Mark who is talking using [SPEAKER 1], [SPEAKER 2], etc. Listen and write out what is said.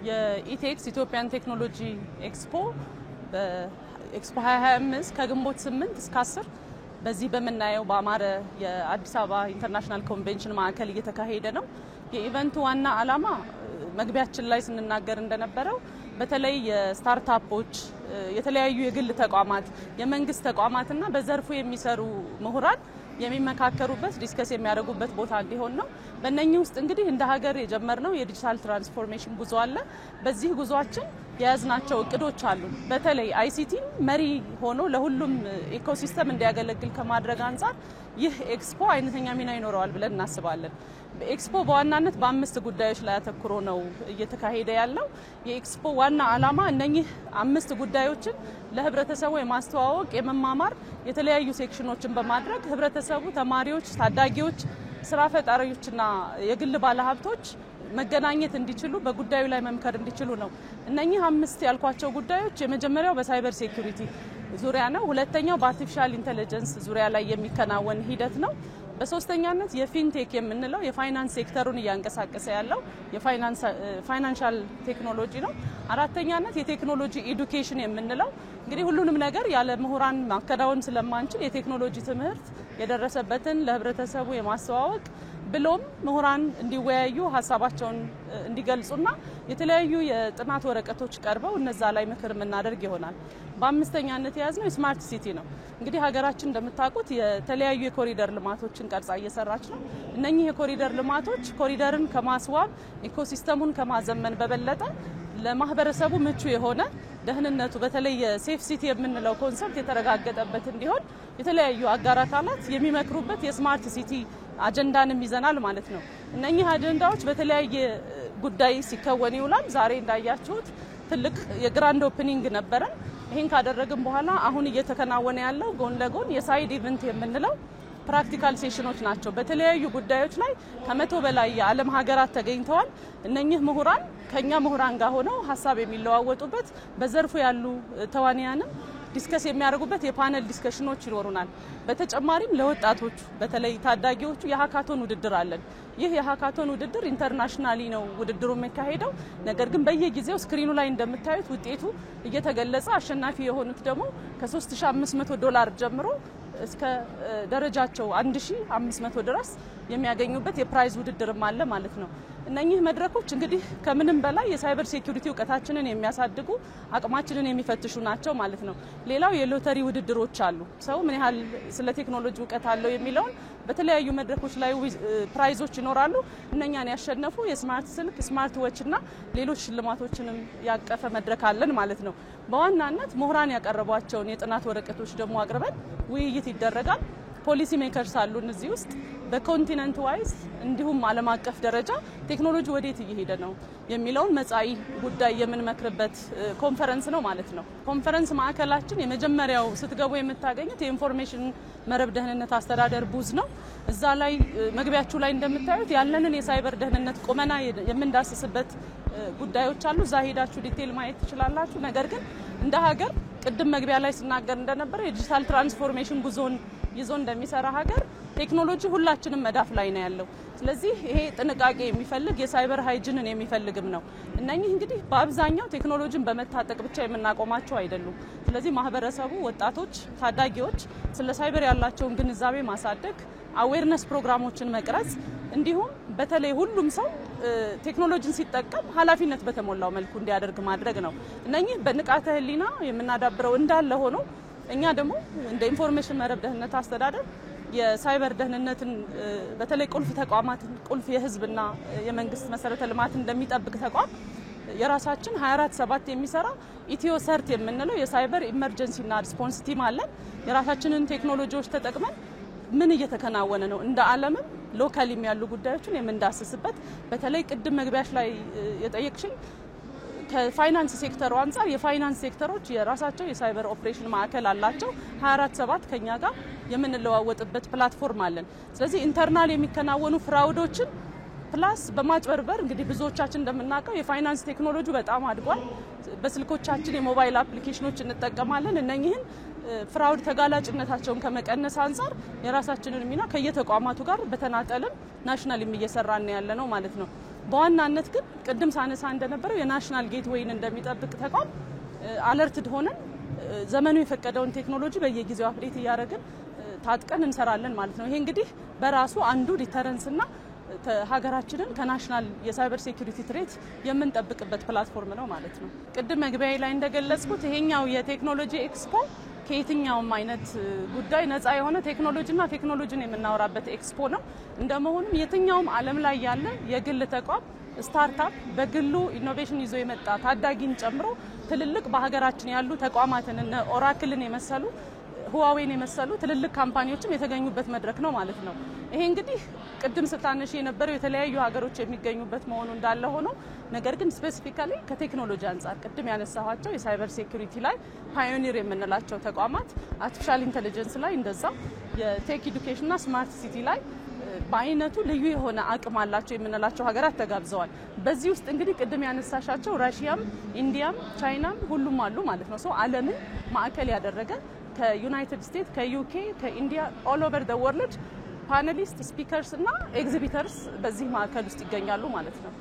[SPEAKER 1] የኢቴክስ ኢትዮጵያን ቴክኖሎጂ ኤክስፖ በኤክስፖ 2025 ከግንቦት 8 እስከ 10 በዚህ በመናየው በአማረ የአዲስ አበባ ኢንተርናሽናል ኮንቬንሽን ማዕከል እየተካሄደ ነው። የኢቨንቱ ዋና ዓላማ መግቢያችን ላይ ስንናገር እንደነበረው በተለይ የስታርታፖች የተለያዩ የግል ተቋማት የመንግስት ተቋማትና በዘርፉ የሚሰሩ ምሁራን የሚመካከሩበት ዲስከስ የሚያደርጉበት ቦታ እንዲሆን ነው። በእነኚህ ውስጥ እንግዲህ እንደ ሀገር የጀመርነው የዲጂታል ትራንስፎርሜሽን ጉዞ አለ። በዚህ ጉዞአችን የያዝናቸው እቅዶች አሉ። በተለይ አይሲቲ መሪ ሆኖ ለሁሉም ኢኮሲስተም እንዲያገለግል ከማድረግ አንፃር ይህ ኤክስፖ አይነተኛ ሚና ይኖረዋል ብለን እናስባለን። ኤክስፖ በዋናነት በ5 ጉዳዮች ላይ አተኩሮ ነው እየተካሄደ ያለው። የኤክስፖ ዋና ዓላማ እነኚህ 5 ጉዳዮችን ለህብረተሰቡ የማስተዋወቅ የመማማር የተለያዩ ሴክሽኖችን በማድረግ ህብረተሰቡ፣ ተማሪዎች፣ ታዳጊዎች፣ ስራ ፈጣሪዎችና የግል ባለሀብቶች መገናኘት እንዲችሉ በጉዳዩ ላይ መምከር እንዲችሉ ነው። እነኚህ 5 ያልኳቸው ጉዳዮች የመጀመሪያው በሳይበር ሴኩሪቲ ዙሪያ ነው። ሁለተኛው በአርቲፊሻል ኢንተለጀንስ ዙሪያ ላይ የሚከናወን ሂደት ነው። በሶስተኛነት የፊንቴክ የምንለው የፋይናንስ ሴክተሩን እያንቀሳቀሰ ያለው የፋይናንሻል ቴክኖሎጂ ነው። አራተኛነት የቴክኖሎጂ ኤዱኬሽን የምንለው እንግዲህ ሁሉንም ነገር ያለ ምሁራን ማከናወን ስለማንችል የቴክኖሎጂ ትምህርት የደረሰበትን ለህብረተሰቡ የማስተዋወቅ ብሎም ምሁራን እንዲወያዩ ሀሳባቸውን እንዲገልጹና የተለያዩ የጥናት ወረቀቶች ቀርበው እነዛ ላይ ምክር የምናደርግ ይሆናል። በአምስተኛነት የያዝነው ስማርት ሲቲ ነው። እንግዲህ ሀገራችን እንደምታውቁት የተለያዩ የኮሪደር ልማቶችን ቀርጻ እየሰራች ነው። እነኚህ የኮሪደር ልማቶች ኮሪደርን ከማስዋብ ኢኮሲስተሙን ከማዘመን በበለጠ ለማህበረሰቡ ምቹ የሆነ ደህንነቱ በተለይ የሴፍ ሲቲ የምንለው ኮንሰፕት የተረጋገጠበት እንዲሆን የተለያዩ አጋር አካላት የሚመክሩበት የስማርት ሲቲ አጀንዳንም ይዘናል ማለት ነው። እነኚህ አጀንዳዎች በተለያየ ጉዳይ ሲከወን ይውላል። ዛሬ እንዳያችሁት ትልቅ የግራንድ ኦፕኒንግ ነበረ። ይሄን ካደረግን በኋላ አሁን እየተከናወነ ያለው ጎን ለጎን የሳይድ ኢቨንት የምንለው ፕራክቲካል ሴሽኖች ናቸው። በተለያዩ ጉዳዮች ላይ ከ100 በላይ የዓለም ሀገራት ተገኝተዋል። እነኚህ ምሁራን ከኛ ምሁራን ጋር ሆነው ሀሳብ የሚለዋወጡበት በዘርፉ ያሉ ተዋንያንም ዲስከስ የሚያደርጉበት የፓነል ዲስከሽኖች ይኖሩናል። በተጨማሪም ለወጣቶቹ በተለይ ታዳጊዎቹ የሃካቶን ውድድር አለን። ይህ የሃካቶን ውድድር ኢንተርናሽናሊ ነው ውድድሩ የሚካሄደው። ነገር ግን በየጊዜው ስክሪኑ ላይ እንደምታዩት ውጤቱ እየተገለጸ አሸናፊ የሆኑት ደግሞ ከ$3500 ጀምሮ እስከ ደረጃቸው 1500 ድረስ የሚያገኙበት የፕራይዝ ውድድርም አለ ማለት ነው። እነኚህ መድረኮች እንግዲህ ከምንም በላይ የሳይበር ሴኩሪቲ እውቀታችንን የሚያሳድጉ አቅማችንን የሚፈትሹ ናቸው ማለት ነው። ሌላው የሎተሪ ውድድሮች አሉ። ሰው ምን ያህል ስለ ቴክኖሎጂ እውቀት አለው የሚለውን በተለያዩ መድረኮች ላይ ፕራይዞች ይኖራሉ። እነኛን ያሸነፉ የስማርት ስልክ፣ ስማርት ዎች እና ሌሎች ሽልማቶችንም ያቀፈ መድረክ አለን ማለት ነው። በዋናነት ምሁራን ያቀረቧቸውን የጥናት ወረቀቶች ደግሞ አቅርበን ውይይት ይደረጋል። ፖሊሲ ሜከርስ አሉን እዚህ ውስጥ በኮንቲነንት ዋይዝ እንዲሁም ዓለም አቀፍ ደረጃ ቴክኖሎጂ ወዴት እየሄደ ነው የሚለውን መጻኢ ጉዳይ የምንመክርበት ኮንፈረንስ ነው ማለት ነው። ኮንፈረንስ ማዕከላችን የመጀመሪያው ስትገቡ የምታገኙት የኢንፎርሜሽን መረብ ደህንነት አስተዳደር ቡዝ ነው። እዛ ላይ መግቢያችሁ ላይ እንደምታዩት ያለንን የሳይበር ደህንነት ቁመና የምንዳስስበት ጉዳዮች አሉ። እዛ ሄዳችሁ ዲቴል ማየት ትችላላችሁ። ነገር ግን እንደ ሀገር ቅድም መግቢያ ላይ ስናገር እንደነበረ የዲጂታል ትራንስፎርሜሽን ጉዞን ይዞ እንደሚሰራ ሀገር ቴክኖሎጂ ሁላችንም መዳፍ ላይ ነው ያለው። ስለዚህ ይሄ ጥንቃቄ የሚፈልግ የሳይበር ሃይጂንን የሚፈልግም ነው። እነኚህ እንግዲህ በአብዛኛው ቴክኖሎጂን በመታጠቅ ብቻ የምናቆማቸው አይደሉም። ስለዚህ ማህበረሰቡ፣ ወጣቶች፣ ታዳጊዎች ስለ ሳይበር ያላቸውን ግንዛቤ ማሳደግ፣ አዌርነስ ፕሮግራሞችን መቅረጽ እንዲሁም በተለይ ሁሉም ሰው ቴክኖሎጂን ሲጠቀም ኃላፊነት በተሞላው መልኩ እንዲያደርግ ማድረግ ነው። እነኚህ በንቃተ ህሊና የምናዳብረው እንዳለ ሆኖ እኛ ደግሞ እንደ ኢንፎርሜሽን መረብ ደህንነት አስተዳደር የሳይበር ደህንነትን በተለይ ቁልፍ ተቋማትን ቁልፍ የህዝብና የመንግስት መሰረተ ልማት እንደሚጠብቅ ተቋም የራሳችን 24/7 የሚሰራ ኢትዮ ሰርት የምንለው የሳይበር ኢመርጀንሲና ሪስፖንስ ቲም አለን። የራሳችንን ቴክኖሎጂዎች ተጠቅመን ምን እየተከናወነ ነው እንደ ዓለምም ሎካሊም ያሉ ጉዳዮችን የምንዳስስበት በተለይ ቅድም መግቢያሽ ላይ የጠየቅሽኝ ከፋይናንስ ሴክተሩ አንፃር የፋይናንስ ሴክተሮች የራሳቸው የሳይበር ኦፕሬሽን ማዕከል አላቸው። 24/7 ከኛ ጋር የምንለዋወጥበት ፕላትፎርም አለን። ስለዚህ ኢንተርናል የሚከናወኑ ፍራውዶችን ፕላስ በማጭበርበር እንግዲህ ብዙዎቻችን እንደምናውቀው የፋይናንስ ቴክኖሎጂ በጣም አድጓል። በስልኮቻችን የሞባይል አፕሊኬሽኖች እንጠቀማለን። እነኚህን ፍራውድ ተጋላጭነታቸውን ከመቀነስ አንፃር የራሳችንን ሚና ከየተቋማቱ ጋር በተናጠልም ናሽናልም እየሰራን ያለ ነው ማለት ነው። በዋናነት ግን ቅድም ሳነሳ እንደነበረው የናሽናል ጌትዌይን እንደሚጠብቅ ተቋም አለርትድ ሆነን ዘመኑ የፈቀደውን ቴክኖሎጂ በየጊዜው አፕዴት እያደረግን ታጥቀን እንሰራለን ማለት ነው። ይሄ እንግዲህ በራሱ አንዱ ዲተረንስና ሀገራችንን ከናሽናል የሳይበር ሴኩሪቲ ትሬት የምንጠብቅበት ፕላትፎርም ነው ማለት ነው። ቅድም መግቢያዬ ላይ እንደገለጽኩት ይሄኛው የቴክኖሎጂ ኤክስፖ ከየትኛውም አይነት ጉዳይ ነፃ የሆነ ቴክኖሎጂና ቴክኖሎጂን የምናወራበት ኤክስፖ ነው። እንደመሆኑም የትኛውም ዓለም ላይ ያለ የግል ተቋም ስታርታፕ በግሉ ኢኖቬሽን ይዞ የመጣ ታዳጊን ጨምሮ ትልልቅ በሀገራችን ያሉ ተቋማትን እነ ኦራክልን የመሰሉ ሁዋዌን የመሰሉ ትልልቅ ካምፓኒዎችም የተገኙበት መድረክ ነው ማለት ነው። ይሄ እንግዲህ ቅድም ስታነሽ የነበረው የተለያዩ ሀገሮች የሚገኙበት መሆኑ እንዳለ ሆኖ ነገር ግን ስፔሲፊካሊ ከቴክኖሎጂ አንፃር ቅድም ያነሳኋቸው የሳይበር ሴኩሪቲ ላይ ፓዮኒር የምንላቸው ተቋማት አርቲፊሻል ኢንተለጀንስ ላይ እንደዛ የቴክ ኤዱኬሽንና ስማርት ሲቲ ላይ በአይነቱ ልዩ የሆነ አቅም አላቸው የምንላቸው ሀገራት ተጋብዘዋል። በዚህ ውስጥ እንግዲህ ቅድም ያነሳሻቸው ራሺያም፣ ኢንዲያም፣ ቻይናም ሁሉም አሉ ማለት ነው። ዓለምን ማዕከል ያደረገ ከዩናይትድ ስቴትስ፣ ከዩኬ፣ ከኢንዲያ ኦል ኦቨር ዘ ወርልድ ፓነሊስት ስፒከርስ እና ኤግዚቢተርስ በዚህ ማዕከል ውስጥ ይገኛሉ ማለት ነው።